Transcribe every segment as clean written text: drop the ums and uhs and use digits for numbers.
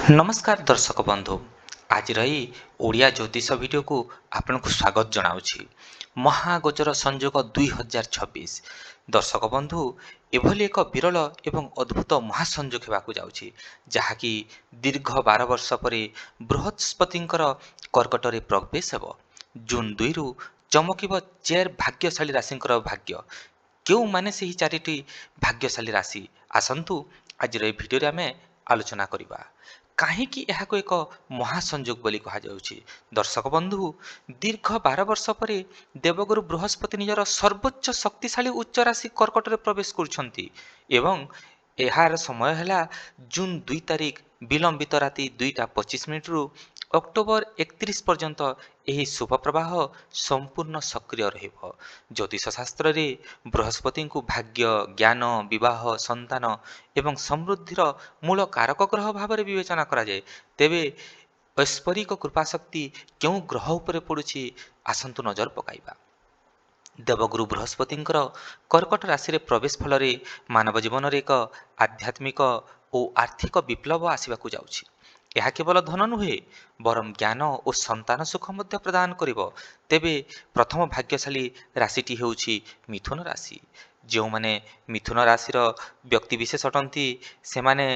नमस्कार दर्शक बंधु आज रही ओडिया ज्योतिष वीडियो को आपको स्वागत जनाऊँगी। महागोचर संयोग 2026 दर्शक बंधु एभली एक विरल एवं अद्भुत महासंयोग होगाकू जाउछि जहाँकि दीर्घ 12 वर्ष पर बृहस्पतिंकर कर्कटरे प्रवेश हेब। जून 2 रु चमकिब 4 भाग्यशाली राशिंकर भाग्य। क्यों माने से चारिटी भाग्यशाली राशि आसंतु आज भिडियो आम आलोचना करिबा। काहींकि एहाको एक महासंयोग बोली कहुछि। दर्शक बंधु दीर्घ 12 वर्ष पर देवगुरु बृहस्पति निजर सर्वोच्च शक्तिशाली उच्च राशि कर्कटरे प्रवेश करुछंती एवं एहार समय है जून 2 तारिख विलंबित राति 2:25 रु अक्टोबर 31 पर्यंत यही शुभ प्रवाह संपूर्ण सक्रिय रहिब। ज्योतिष शास्त्र रे बृहस्पति को भाग्य, ज्ञान, विवाह, संतान एवं समृद्धिर मूल कारक ग्रह भाव में विवेचना करा जाए। तेबे ऐश्वरिक कृपाशक्ति क्यों ग्रह उपरे पड़ुछि आसंतु नजर पकाइबा। देवगुरु बृहस्पतिंकर कर्कट राशि रे प्रवेश फल मानव जीवन एक आध्यात्मिक और आर्थिक विप्लव आसवाक जाउछि। यह केवल धन नुहे बरम ज्ञान और संतान सुख मध्य प्रदान करिब। तेबे प्रथम भाग्यशाली राशिटी हेउछि मिथुन राशि। जो माने मिथुन राशिर व्यक्ति विशेष अटंती से माने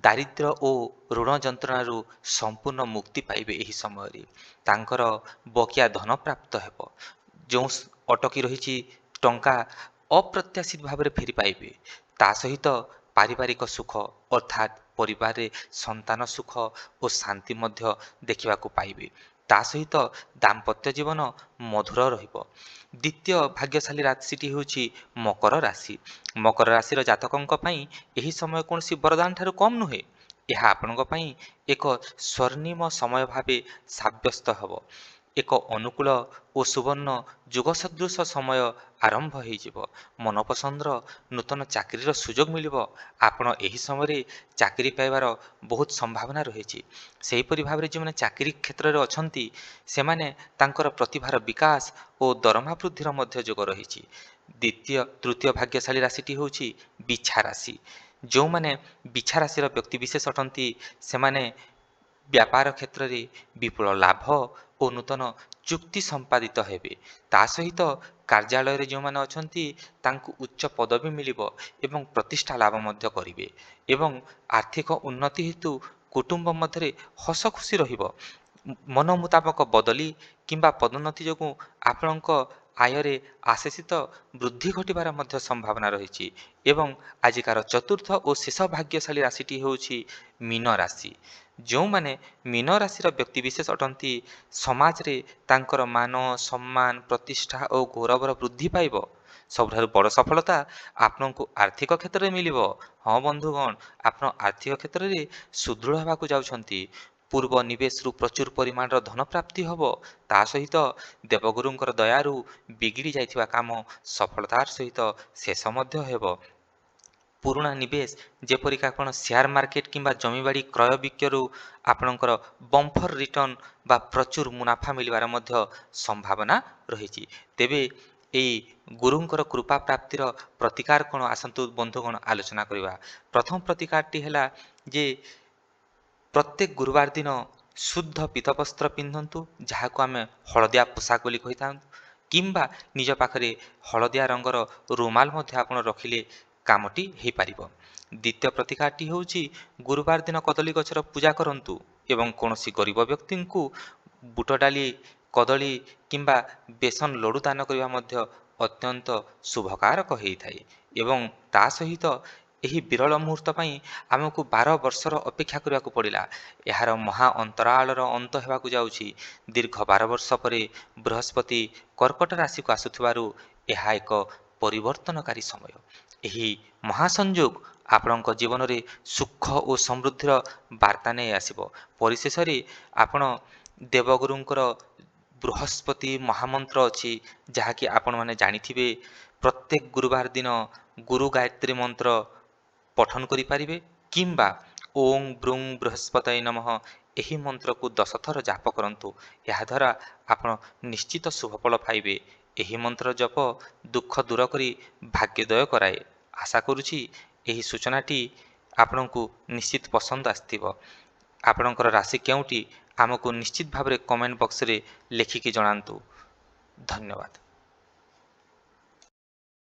दारिद्र और ऋण जंत्रणारू संपूर्ण मुक्ति पाइबे। एही समय तांकर बकिया धन प्राप्त हेब। जो अटकी रही टंका अप्रत्याशित भाव में फेरी पाइबे। ता सहित पारिवारिक सुख अर्थात परिवार रे संतान सुख और शांति मध्य देखा पाइबे। ता सहित दाम्पत्य जीवन मधुर रहिब। द्वितीय भाग्यशाली राशिटी होछि मकर राशि। मकर राशिर जातकंक पई एही समय कोनसी वरदान ठारू कम नुहे। यह आपनक पई एक स्वर्णिम समय भावे साब्यस्त हब। एक अनुकूल और सुवर्ण जुग सदृश समय आरंभ हो मनपसंदर नूतन चाकरीर सुजोग मिलिब। आपण एही समय चाकरी पाइबार बहुत संभावना रही। सेहीपरि भाव जो मैंने चाकरी क्षेत्र में अछंती से माने तांकर प्रतिभार विकास और दरमा वृद्धिर मध्य जोग रही। तृतीय भाग्यशाली राशिटी होछि बिछा राशि। जो माने बिछा राशिर व्यक्ति विशेष अटंती से माने व्यापार क्षेत्र में विपुल लाभ और नूतन चुक्ति संपादित हेबे। ता सहित कार्यालय रे जो माने अछंती तांकु उच्च पदवी मिलिब एवं प्रतिष्ठा लाभ मध्य करिवे एवं आर्थिक उन्नति हेतु कुटुंब मध्य हस खुशी रहिब। मन मुताबक बदली किंबा पदोन्नति जोगु आपणक आयरे आशासित वृद्धि घटिबार मध्य संभावना रही। एवं आजिकार चतुर्थ और शेष भाग्यशाली राशिटी होछि मीन राशि। जो माने मीन राशिर व्यक्ति विशेष अटंती समाज रे तांकर मान सम्मान प्रतिष्ठा और गौरवर वृद्धि पाइब। सबठारु बड़ सफलता आपनकु आर्थिक क्षेत्र में मिलिब। हाँ बंधुगण आप आर्थिक क्षेत्र में सुदृढ़ होगाकू जाउछंती। पूर्व निवेश रु प्रचुर परिमाण धन प्राप्ति हब। ता सहित देवगुरुंकर दयारु बिगिड़ी जाइथिबा काम सफलतार सहित शेष मध्य हेब। पुराणा निवेश जेपरिक आपण शेयर मार्केट किंबा जमीबाड़ी क्रय विक्रयरू आपणकर बम्फर रिटर्न बा प्रचुर मुनाफा मिलबार मध्य संभावना रही। तेबे एई गुरुंकर कृपा प्राप्तिर प्रतिकार कोन आसंतु बंधुगण आलोचना करिबा। प्रथम प्रतिकारटी हैला जे प्रत्येक गुरुवार दिन शुद्ध पीतवस्त्र पिंधतु जहाको आमे हलदिया पोशाक बोली कही था किंबा निज पाखरे हलदिया रंगर रुमाल मध्य आपण रखिले कामटी हो पार। द्वितीय प्रतिकारटी होउछि गुरुवार दिन कदली गछर पूजा करंतु एवं कौनसी गरीब व्यक्ति को बुट डाली कदली किंबा बेसन लडू दान करबा मध्य अत्यंत शुभकारक होइथाय। एवं ता सहित यही विरल मुहूर्त पई आमको 12 वर्षर अपेक्षा करने को पड़ा। यार महा अंतरालर अंत होगाकू जाउछि। दीर्घ 12 वर्ष पर बृहस्पति कर्कट राशि को आसुथिबारु यह एक परिवर्तनकारी समय। यही महासंयोग आपणक जीवन में सुख और समृद्धिर वार्ता नहीं आसिब। परिशेष आपण देवगुरुंकर बृहस्पति महामंत्र अच्छी जहाँकि आपण मैंने जानिथिबे। प्रत्येक गुरुवार दिन गुरु गायत्री मंत्र पठन करि पारिबे किंबा ओं ब्रूं बृहस्पतये नमः यही मंत्र को 10 थर जाप करंतु। यह द्वारा आपण निश्चित शुभफल पाइबे। यही मंत्र जप दुख दूर करी भाग्योदय कराए। आशा करुछि यही सूचनाटी ଆପଣଙ୍କୁ ନିଶ୍ଚିତ ପସନ୍ଦ ଆସିଥିବ। ଆପଣଙ୍କର ରାଶି କେଉଁଟି ଆମକୁ ନିଶ୍ଚିତ ଭାବରେ କମେଣ୍ଟ ବକ୍ସରେ ଲେଖିକି ଜଣାନ୍ତୁ। ଧନ୍ୟବାଦ।